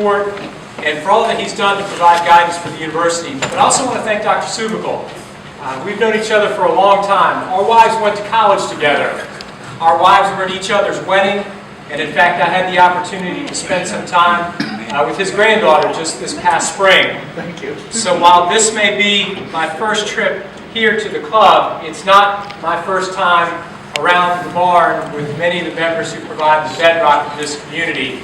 support and for all that he's done to provide guidance for the university. But I also want to thank Dr. Subical. We've known each other for a long time. Our wives went to college together. Our wives were at each other's wedding, and in fact I had the opportunity to spend some time with his granddaughter just this past spring. Thank you. So while this may be my first trip here to the club, it's not my first time around the barn with many of the members who provide the bedrock of this community.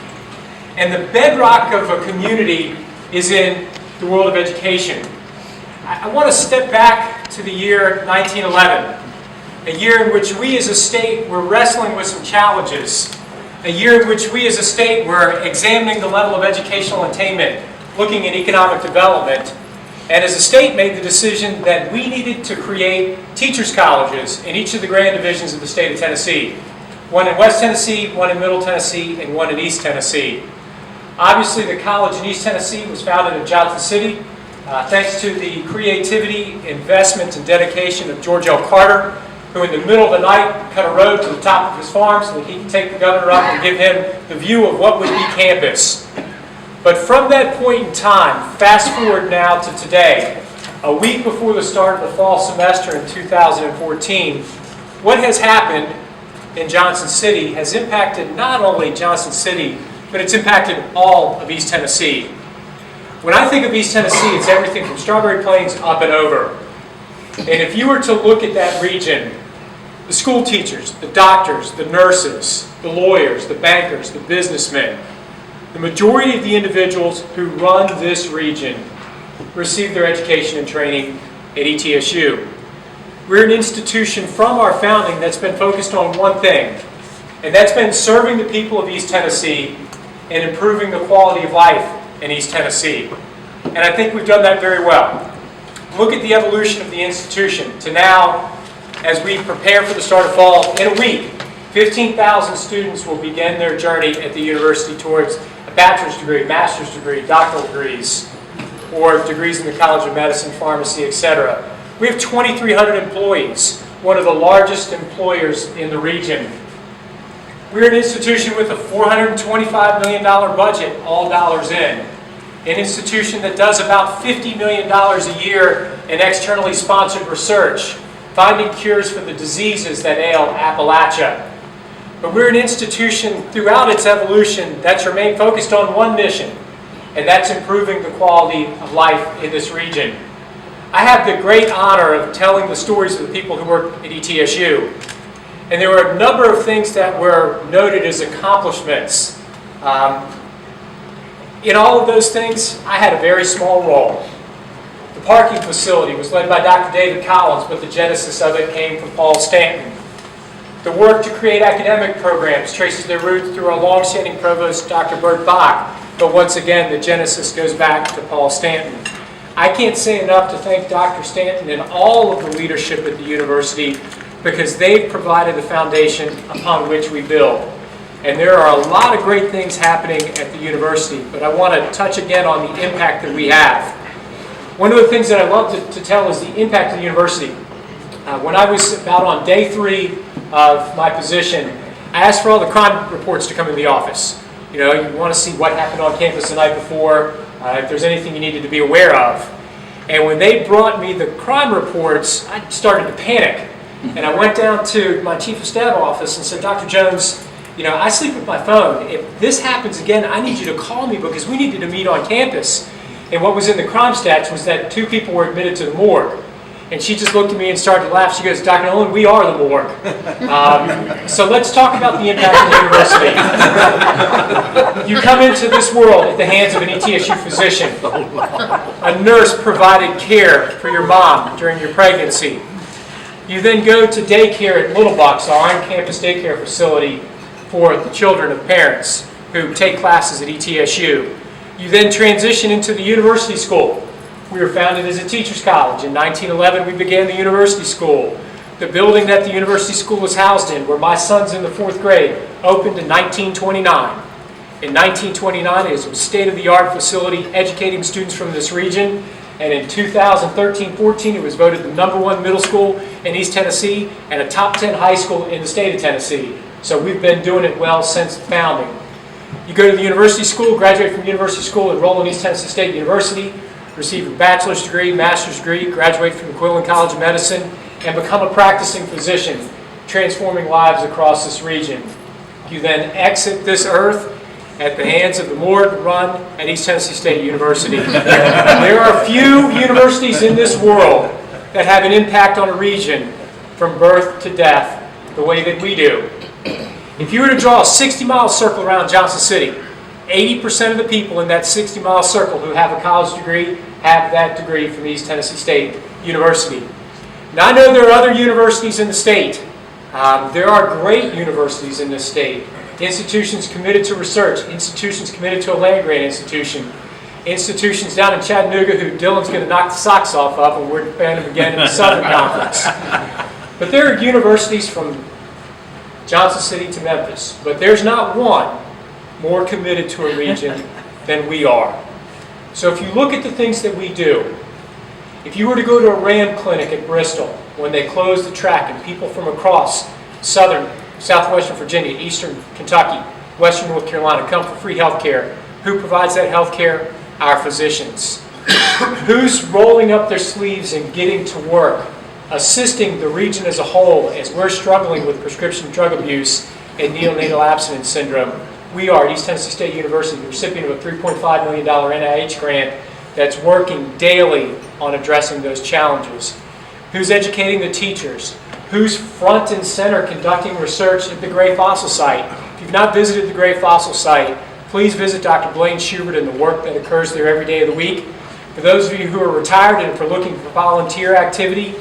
And the bedrock of a community is in the world of education. I want to step back to the year 1911, a year in which we as a state were wrestling with some challenges, a year in which we as a state were examining the level of educational attainment, looking at economic development, and as a state made the decision that we needed to create teachers' colleges in each of the grand divisions of the state of Tennessee. One in West Tennessee, one in Middle Tennessee, and one in East Tennessee. Obviously, the college in East Tennessee was founded in Johnson City, thanks to the creativity, investment, and dedication of George L. Carter, who in the middle of the night cut a road to the top of his farm so that he could take the governor up and give him the view of what would be campus. But from that point in time, fast forward now to today, a week before the start of the fall semester in 2014, what has happened in Johnson City has impacted not only Johnson City, but it's impacted all of East Tennessee. When I think of East Tennessee, it's everything from Strawberry Plains up and over. And if you were to look at that region, the school teachers, the doctors, the nurses, the lawyers, the bankers, the businessmen, the majority of the individuals who run this region receive their education and training at ETSU. We're an institution from our founding that's been focused on one thing, and that's been serving the people of East Tennessee and improving the quality of life in East Tennessee. And I think we've done that very well. Look at the evolution of the institution to now, as we prepare for the start of fall, in a week, 15,000 students will begin their journey at the university towards a bachelor's degree, master's degree, doctoral degrees, or degrees in the College of Medicine, Pharmacy, etc. We have 2,300 employees, one of the largest employers in the region. We're an institution with a $425 million budget, all dollars in. An institution that does about $50 million a year in externally sponsored research, finding cures for the diseases that ail Appalachia. But we're an institution throughout its evolution that's remained focused on one mission, and that's improving the quality of life in this region. I have the great honor of telling the stories of the people who work at ETSU. And there were a number of things that were noted as accomplishments. In all of those things, I had a very small role. The parking facility was led by Dr. David Collins, but the genesis of it came from Paul Stanton. The work to create academic programs traces their roots through our long-standing provost, Dr. Bert Bach, but once again, the genesis goes back to Paul Stanton. I can't say enough to thank Dr. Stanton and all of the leadership at the university because they've provided the foundation upon which we build. And there are a lot of great things happening at the university, but I want to touch again on the impact that we have. One of the things that I love to tell is the impact of the university. When I was about on day 3 of my position, I asked for all the crime reports to come in the office. You know, you want to see what happened on campus the night before, if there's anything you needed to be aware of. And when they brought me the crime reports, I started to panic. And I went down to my chief of staff office and said, Dr. Jones, you know, I sleep with my phone. If this happens again, I need you to call me because we needed to meet on campus. And what was in the crime stats was that 2 people were admitted to the morgue. And she just looked at me and started to laugh. She goes, Dr. Noland, we are the morgue. So let's talk about the impact of the university. You come into this world at the hands of an ETSU physician. A nurse provided care for your mom during your pregnancy. You then go to daycare at Little Bucks, our on-campus daycare facility for the children of parents who take classes at ETSU. You then transition into the university school. We were founded as a teacher's college. In 1911, we began the university school. The building that the university school was housed in, where my son's in the 4th grade, opened in 1929. In 1929, it was a state-of-the-art facility educating students from this region. And in 2013-14, it was voted the #1 middle school in East Tennessee and a top 10 high school in the state of Tennessee. So we've been doing it well since the founding. You go to the university school, graduate from university school, enroll in East Tennessee State University, receive a bachelor's degree, master's degree, graduate from Quillen College of Medicine, and become a practicing physician, transforming lives across this region. You then exit this earth at the hands of the morgue run at East Tennessee State University. There are few universities in this world that have an impact on a region from birth to death the way that we do. If you were to draw a 60-mile circle around Johnson City, 80% of the people in that 60-mile circle who have a college degree have that degree from East Tennessee State University. Now, I know there are other universities in the state. There are great universities in this state. Institutions committed to research, institutions committed to a land-grant institution, institutions down in Chattanooga who Dylan's going to knock the socks off of, and we're defending them again in the Southern Conference. But there are universities from Johnson City to Memphis, but there's not one more committed to a region than we are. So if you look at the things that we do, if you were to go to a RAM clinic at Bristol when they closed the track and people from across southwestern Virginia, eastern Kentucky, western North Carolina come for free health care, who provides that health care? Our physicians. Who's rolling up their sleeves and getting to work, assisting the region as a whole as we're struggling with prescription drug abuse and neonatal abstinence syndrome? We are at East Tennessee State University, the recipient of a $3.5 million NIH grant that's working daily on addressing those challenges. Who's educating the teachers? Who's front and center conducting research at the Gray Fossil Site? If you've not visited the Gray Fossil Site, please visit Dr. Blaine Schubert and the work that occurs there every day of the week. For those of you who are retired and for looking for volunteer activity,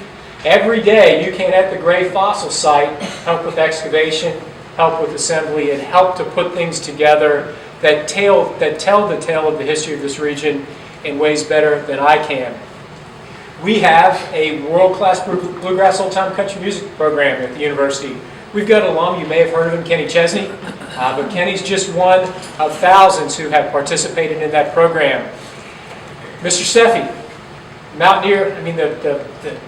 every day you can, at the Gray Fossil Site, help with excavation, help with assembly, and help to put things together that tell the tale of the history of this region in ways better than I can. We have a world-class bluegrass old-time country music program at the university. We've got an alum, you may have heard of him, Kenny Chesney, but Kenny's just one of thousands who have participated in that program. Mr. Steffi, mountaineer, the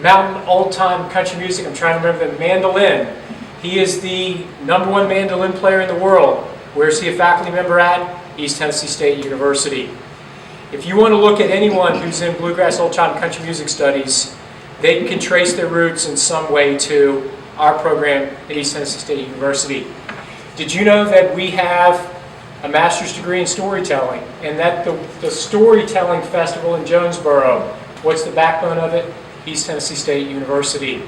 mountain old-time country music, I'm trying to remember the mandolin. He is the #1 mandolin player in the world. Where's he a faculty member at? East Tennessee State University. If you want to look at anyone who's in bluegrass old-time country music studies, they can trace their roots in some way to our program at East Tennessee State University. Did you know that we have a master's degree in storytelling, and that the Storytelling Festival in Jonesboro, what's the backbone of it? East Tennessee State University.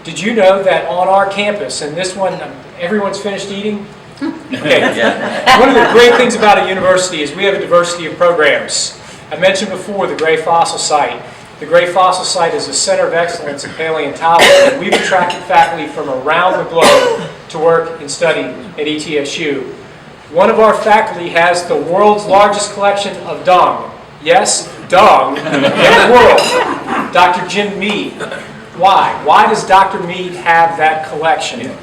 Did you know that on our campus, and this one, everyone's finished eating? Okay. Yeah. One of the great things about a university is we have a diversity of programs. I mentioned before the Gray Fossil Site. The Gray Fossil Site is a center of excellence in paleontology, and we've attracted faculty from around the globe to work and study at ETSU. One of our faculty has the world's largest collection of dung. Yes, dung in the world. Dr. Jim Mead. Why? Why does Dr. Mead have that collection?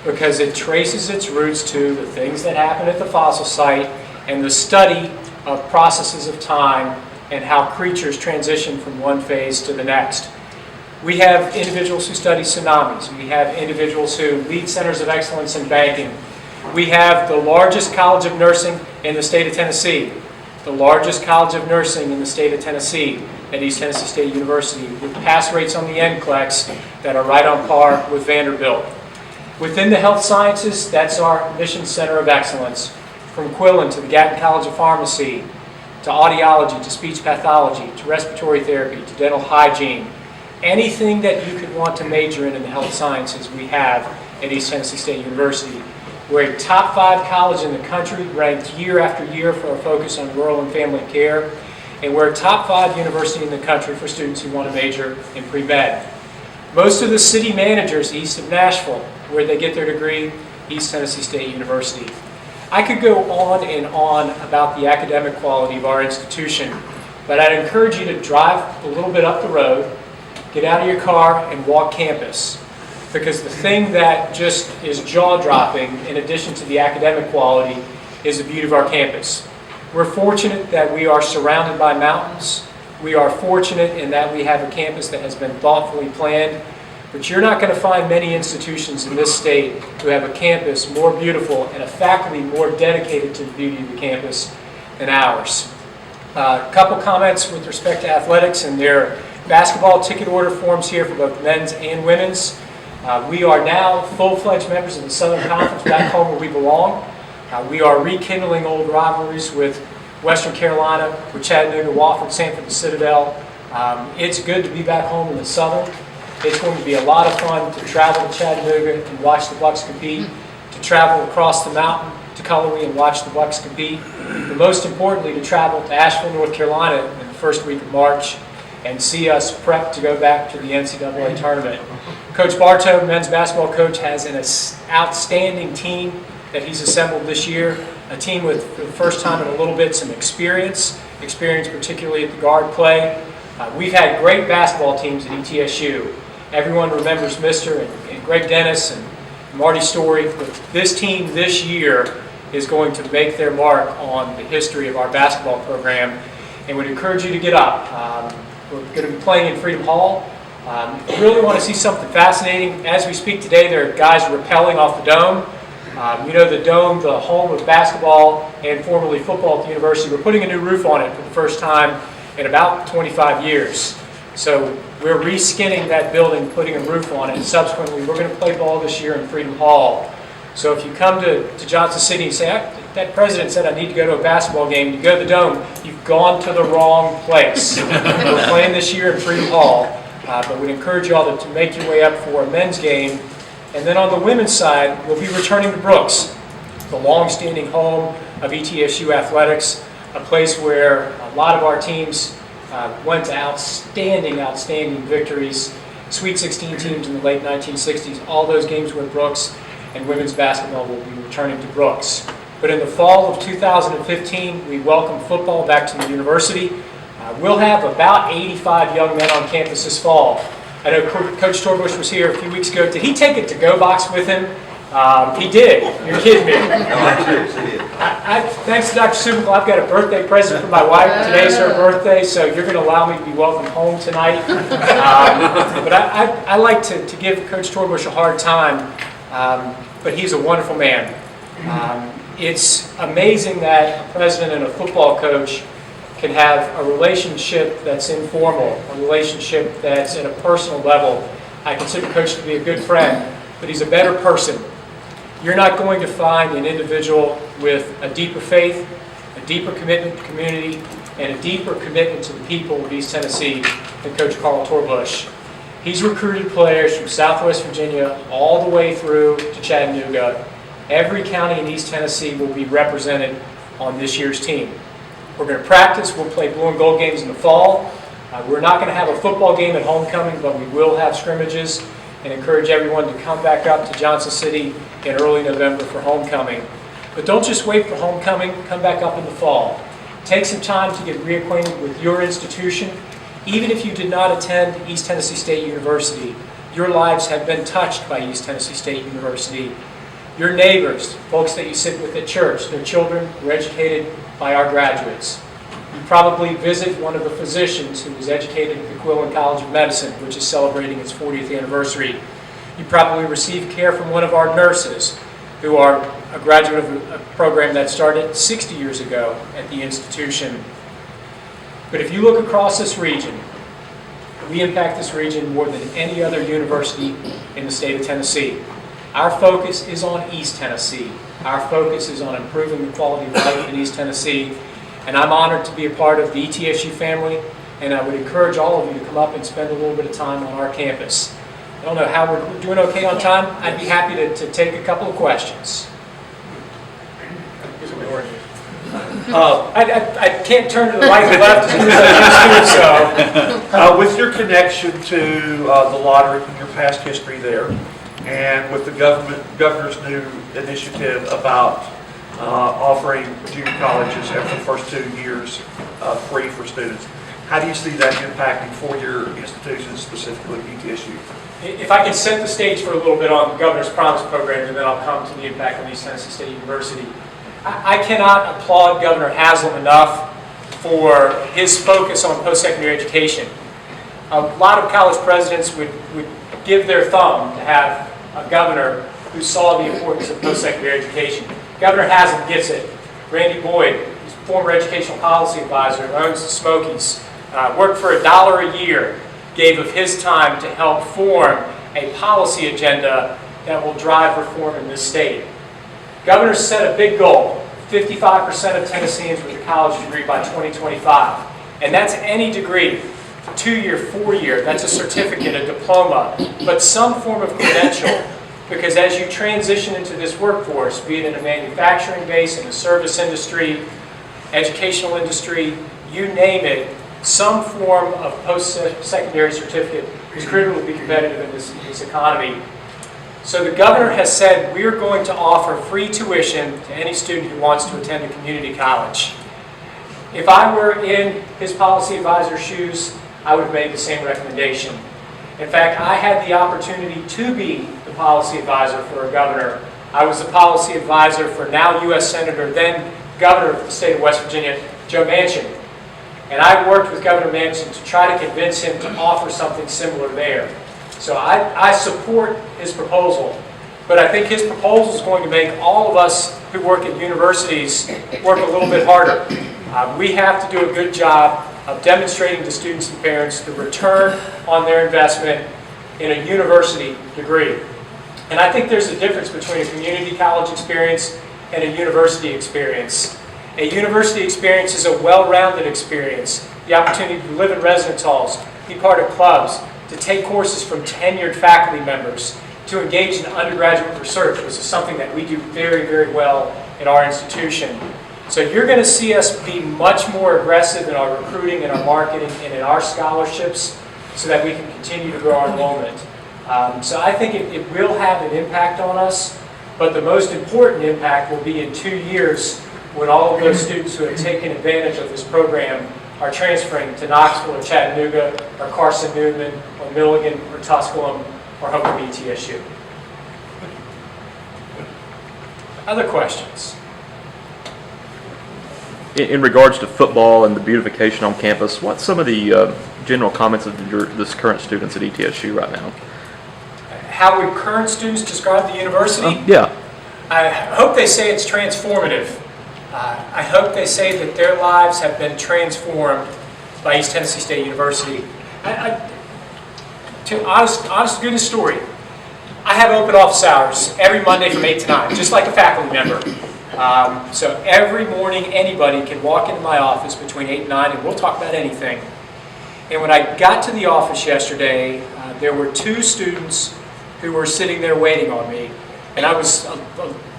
Because it traces its roots to the things that happen at the fossil site and the study of processes of time and how creatures transition from one phase to the next. We have individuals who study tsunamis. We have individuals who lead centers of excellence in banking. We have the largest college of nursing in the state of Tennessee. The largest college of nursing in the state of Tennessee at East Tennessee State University, with pass rates on the NCLEX that are right on par with Vanderbilt. Within the health sciences, that's our mission center of excellence. From Quillen to the Gatton College of Pharmacy, to audiology, to speech pathology, to respiratory therapy, to dental hygiene. Anything that you could want to major in the health sciences, we have at East Tennessee State University. We're a top 5 college in the country, ranked year after year for our focus on rural and family care. And we're a top 5 university in the country for students who want to major in pre-med. Most of the city managers east of Nashville, where they get their degree, East Tennessee State University. I could go on and on about the academic quality of our institution, but I'd encourage you to drive a little bit up the road, get out of your car, and walk campus. Because the thing that just is jaw-dropping, in addition to the academic quality, is the beauty of our campus. We're fortunate that we are surrounded by mountains. We are fortunate in that we have a campus that has been thoughtfully planned. But you're not going to find many institutions in this state who have a campus more beautiful and a faculty more dedicated to the beauty of the campus than ours. A couple comments with respect to athletics and their basketball ticket order forms here for both men's and women's. We are now full-fledged members of the Southern Conference, back home where we belong. We are rekindling old rivalries with Western Carolina, with Chattanooga, Wofford, Sanford, the Citadel. It's good to be back home in the Southern. It's going to be a lot of fun to travel to Chattanooga and watch the Bucks compete, to travel across the mountain to Cullowhee and watch the Bucks compete, but most importantly to travel to Asheville, North Carolina in the first week of March and see us prep to go back to the NCAA tournament. Coach Bartow, men's basketball coach, has an outstanding team that he's assembled this year, a team with, for the first time in a little bit, some experience particularly at the guard play. We've had great basketball teams at ETSU. Everyone remembers Mr. and Greg Dennis and Marty Story, but this team this year is going to make their mark on the history of our basketball program and would encourage you to get up. We're going to be playing in Freedom Hall. If you really want to see something fascinating, as we speak today, there are guys rappelling off the dome. You know, the dome, the home of basketball and formerly football at the university. We're putting a new roof on it for the first time in about 25 years. So we're reskinning that building, putting a roof on it, and subsequently we're going to play ball this year in Freedom Hall. So if you come to Johnson City and say, that president said I need to go to a basketball game, you go to the Dome, you've gone to the wrong place. We're playing this year in Freedom Hall, but we'd encourage you all to make your way up for a men's game. And then on the women's side, we'll be returning to Brooks, the long-standing home of ETSU athletics, a place where a lot of our teams went to outstanding victories. Sweet 16 teams in the late 1960s. All those games were at Brooks, and women's basketball will be returning to Brooks. But in the fall of 2015, we welcome football back to the university. We'll have about 85 young men on campus this fall. I know Coach Torbush was here a few weeks ago. Did he take a to-go box with him? He did. You're kidding me. No, I'm serious. He did. Thanks to Dr. Subical, I've got a birthday present for my wife. Today's her birthday, so you're going to allow me to be welcomed home tonight. But I like to give Coach Torbush a hard time, but he's a wonderful man. It's amazing that a president and a football coach can have a relationship that's informal, a relationship that's at a personal level. I consider Coach to be a good friend, but he's a better person. You're not going to find an individual with a deeper faith, a deeper commitment to community, and a deeper commitment to the people of East Tennessee than Coach Carl Torbush. He's recruited players from Southwest Virginia all the way through to Chattanooga. Every county in East Tennessee will be represented on this year's team. We're going to practice. We'll play blue and gold games in the fall. We're not going to have a football game at homecoming, but we will have scrimmages and encourage everyone to come back up to Johnson City in early November for homecoming. But don't just wait for homecoming. Come back up in the fall. Take some time to get reacquainted with your institution. Even if you did not attend East Tennessee State University, your lives have been touched by East Tennessee State University. Your neighbors, folks that you sit with at church, their children were educated by our graduates. You probably visit one of the physicians who was educated at the Quillen College of Medicine, which is celebrating its 40th anniversary. You probably receive care from one of our nurses, who are a graduate of a program that started 60 years ago at the institution. But if you look across this region, we impact this region more than any other university in the state of Tennessee. Our focus is on East Tennessee. Our focus is on improving the quality of life in East Tennessee. And I'm honored to be a part of the ETSU family, and I would encourage all of you to come up and spend a little bit of time on our campus. I don't know how we're doing okay on time. I'd be happy to take a couple of questions. I can't turn to the right and left as soon as I used to, so. With your connection to the lottery and your past history there, and with the governor's new initiative about offering junior colleges after the first 2 years free for students, how do you see that impacting for your institution, specifically ETSU? If I can set the stage for a little bit on the Governor's Promise Program, and then I'll come to the impact on East Tennessee State University. I cannot applaud Governor Haslam enough for his focus on post-secondary education. A lot of college presidents would give their thumb to have a governor who saw the importance of post-secondary education. Governor Haslam gets it. Randy Boyd, who's former educational policy advisor, who owns the Smokies, worked for $1 a year, gave of his time to help form a policy agenda that will drive reform in this state. Governor set a big goal, 55% of Tennesseans with a college degree by 2025. And that's any degree, 2-year, 4-year, that's a certificate, a diploma, but some form of credential. Because as you transition into this workforce, be it in a manufacturing base, in the service industry, educational industry, you name it, some form of post-secondary certificate is critical to be competitive in this economy. So the governor has said we're going to offer free tuition to any student who wants to attend a community college. If I were in his policy advisor's shoes, I would have made the same recommendation. In fact, I had the opportunity to be the policy advisor for a governor. I was the policy advisor for now U.S. Senator, then Governor of the state of West Virginia, Joe Manchin. And I worked with Governor Manchin to try to convince him to offer something similar there. So I support his proposal, but I think his proposal is going to make all of us who work at universities work a little bit harder. We have to do a good job of demonstrating to students and parents the return on their investment in a university degree. And I think there's a difference between a community college experience and a university experience. A university experience is a well-rounded experience. The opportunity to live in residence halls, be part of clubs, to take courses from tenured faculty members, to engage in undergraduate research, which is something that we do very, very well in our institution. So you're going to see us be much more aggressive in our recruiting, in our marketing, and in our scholarships so that we can continue to grow our enrollment. So I think it will have an impact on us, but the most important impact will be in 2 years when all of those students who have taken advantage of this program are transferring to Knoxville or Chattanooga or Carson-Newman or Milligan or Tusculum or hopefully ETSU. Other questions? In regards to football and the beautification on campus, what's some of the general comments of this current students at ETSU right now? How would current students describe the university? Yeah. I hope they say it's transformative. I hope they say that their lives have been transformed by East Tennessee State University. To honest goodness story, I have open office hours every Monday from 8 to 9, just like a faculty member. So every morning anybody can walk into my office between 8 and 9 and we'll talk about anything. And when I got to the office yesterday, there were 2 students who were sitting there waiting on me. And I was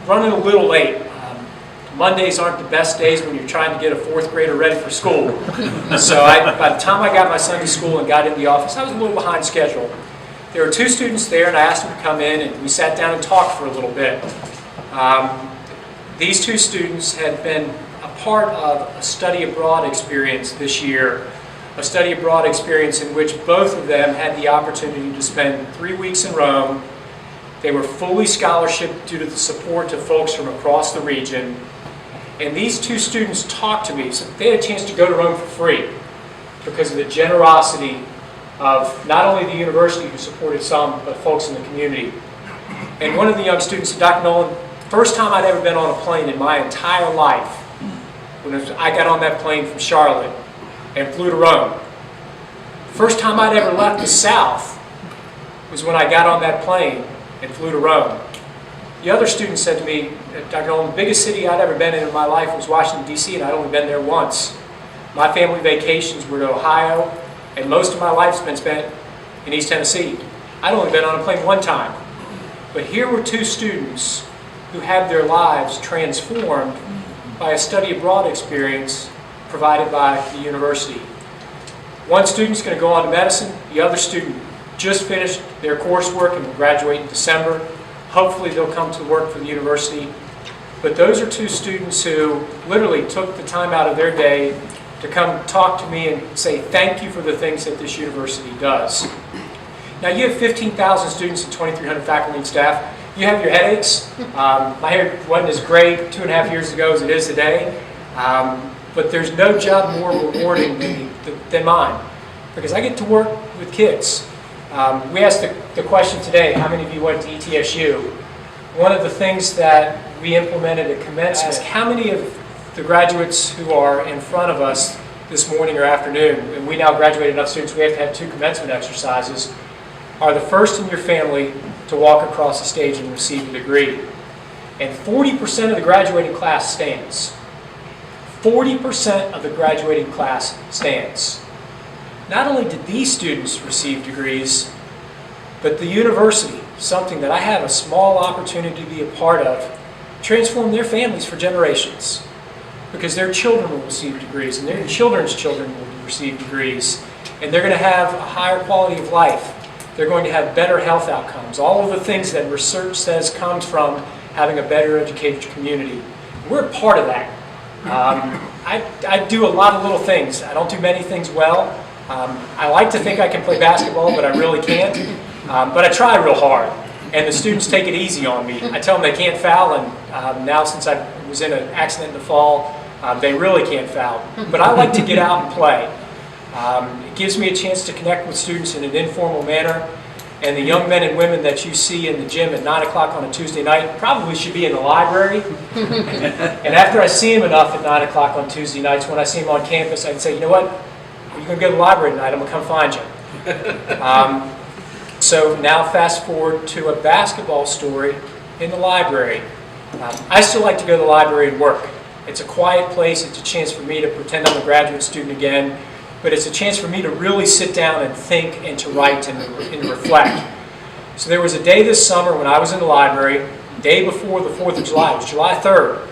running a little late. Mondays aren't the best days when you're trying to get a 4th grader ready for school. So by the time I got my son to school and got in the office, I was a little behind schedule. There were 2 students there and I asked them to come in and we sat down and talked for a little bit. These 2 students had been a part of a study abroad experience this year, a study abroad experience in which both of them had the opportunity to spend 3 weeks in Rome. They were fully scholarship due to the support of folks from across the region. And these 2 students talked to me, so they had a chance to go to Rome for free because of the generosity of not only the university who supported some, but folks in the community. And one of the young students said, Dr. Noland, first time I'd ever been on a plane in my entire life, when I got on that plane from Charlotte and flew to Rome. First time I'd ever left the South was when I got on that plane and flew to Rome. The other student said to me, Dr. Noland, the biggest city I'd ever been in my life was Washington, D.C., and I'd only been there once. My family vacations were to Ohio, and most of my life's been spent in East Tennessee. I'd only been on a plane one time. But here were 2 students who had their lives transformed by a study abroad experience provided by the university. One student's going to go on to medicine. The other student just finished their coursework and will graduate in December. Hopefully they'll come to work for the university. But those are 2 students who literally took the time out of their day to come talk to me and say thank you for the things that this university does. Now you have 15,000 students and 2,300 faculty and staff. You have your headaches. My hair wasn't as gray 2.5 years ago as it is today. But there's no job more rewarding than mine because I get to work with kids. We asked the question today, how many of you went to ETSU? One of the things that we implemented at commencement, how many of the graduates who are in front of us this morning or afternoon, and we now graduated enough students, we have to have 2 commencement exercises, are the first in your family to walk across the stage and receive a degree. And 40% of the graduating class stands. 40% of the graduating class stands. Not only did these students receive degrees, but the university, something that I have a small opportunity to be a part of, transformed their families for generations. Because their children will receive degrees, and their children's children will receive degrees, and they're going to have a higher quality of life. They're going to have better health outcomes. All of the things that research says comes from having a better educated community. We're a part of that. I do a lot of little things. I don't do many things well. I like to think I can play basketball, but I really can't. But I try real hard, and the students take it easy on me. I tell them they can't foul, and now since I was in an accident in the fall, they really can't foul. But I like to get out and play. It gives me a chance to connect with students in an informal manner, and the young men and women that you see in the gym at 9 o'clock on a Tuesday night probably should be in the library. And after I see them enough at 9 o'clock on Tuesday nights, when I see them on campus, I'd say, you know what, you're going to go to the library tonight, I'm going to come find you. So now fast forward to a basketball story in the library. I still like to go to the library and work. It's a quiet place. It's a chance for me to pretend I'm a graduate student again, but it's a chance for me to really sit down and think and to write and to reflect. So there was a day this summer when I was in the library, day before the 4th of July. It was July 3rd.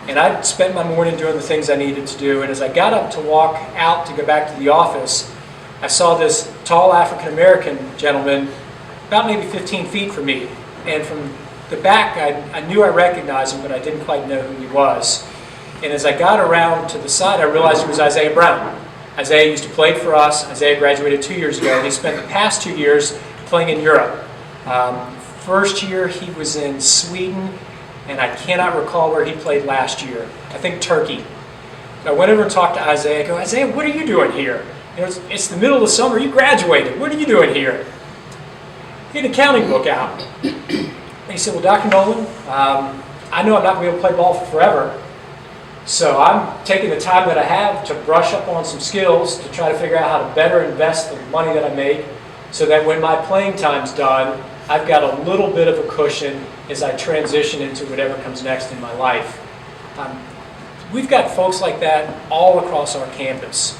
And I spent my morning doing the things I needed to do, and as I got up to walk out to go back to the office, I saw this tall African-American gentleman about maybe 15 feet from me. And from the back, I knew I recognized him, but I didn't quite know who he was. And as I got around to the side, I realized it was Isaiah Brown. Isaiah used to play for us. Isaiah graduated 2 years ago, and he spent the past 2 years playing in Europe. First year, he was in Sweden, and I cannot recall where he played last year. I think Turkey. I went over and talked to Isaiah. I go, Isaiah, what are you doing here? You know, it's the middle of the summer. You graduated. What are you doing here? He had an accounting book out. And he said, well, Dr. Noland, I know I'm not going to be able to play ball for forever. So I'm taking the time that I have to brush up on some skills to try to figure out how to better invest the money that I make so that when my playing time's done, I've got a little bit of a cushion as I transition into whatever comes next in my life. We've got folks like that all across our campus.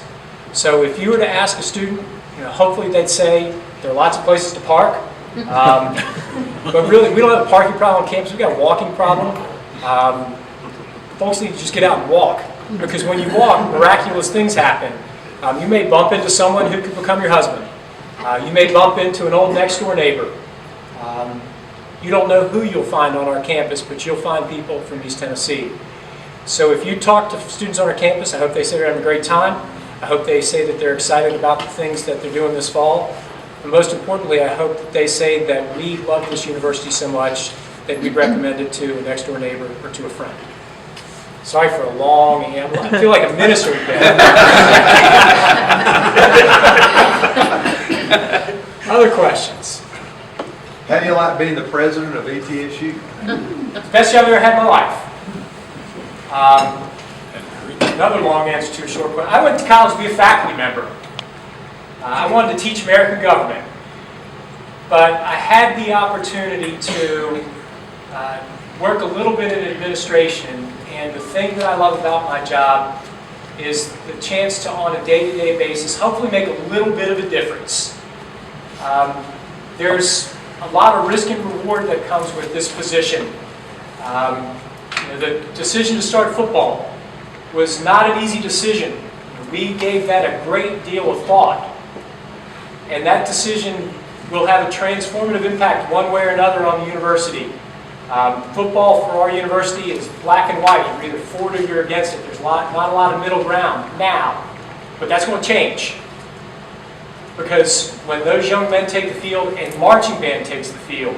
So if you were to ask a student, hopefully they'd say there are lots of places to park. But really, we don't have a parking problem on campus. We've got a walking problem. Folks need to just get out and walk. Because when you walk, miraculous things happen. You may bump into someone who could become your husband. You may bump into an old next-door neighbor. You don't know who you'll find on our campus, but you'll find people from East Tennessee. So if you talk to students on our campus, I hope they say they're having a great time. I hope they say that they're excited about the things that they're doing this fall. And most importantly, I hope that they say that we love this university so much that we'd recommend it to a next-door neighbor or to a friend. Sorry for a long answer. I feel like a minister again. Other questions? How do you like being the president of ETSU? Best job I've ever had in my life. Another long answer to a short question. I went to college to be a faculty member. I wanted to teach American government. But I had the opportunity to work a little bit in administration. And the thing that I love about my job is the chance to, on a day-to-day basis, hopefully make a little bit of a difference. There's a lot of risk and reward that comes with this position. The decision to start football was not an easy decision. We gave that a great deal of thought. And that decision will have a transformative impact one way or another on the university. Football for our university is black and white. You're either for it or you're against it. There's not a lot of middle ground now. But that's going to change. Because when those young men take the field and marching band takes the field,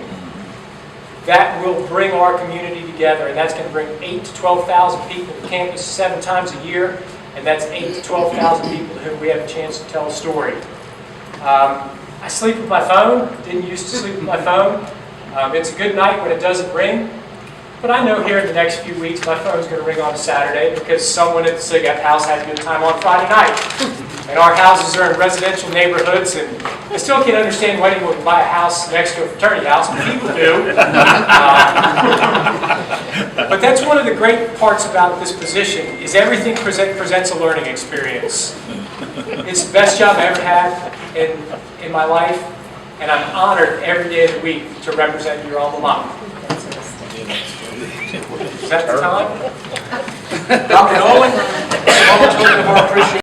that will bring our community together, and that's going to bring 8,000 to 12,000 people to campus 7 times a year, and that's 8,000 to 12,000 people to whom we have a chance to tell a story. I sleep with my phone. Didn't used to sleep with my phone. It's a good night when it doesn't ring. But I know here in the next few weeks my phone's going to ring on a Saturday because someone at the cigarette house had a good time on Friday night. And our houses are in residential neighborhoods, and I still can't understand why anyone would buy a house next to a fraternity house, but people do. But that's one of the great parts about this position, is everything presents a learning experience. It's the best job I ever had in my life, and I'm honored every day of the week to represent your alma mater. Is that the time? Dr. Noland, how much more appreciate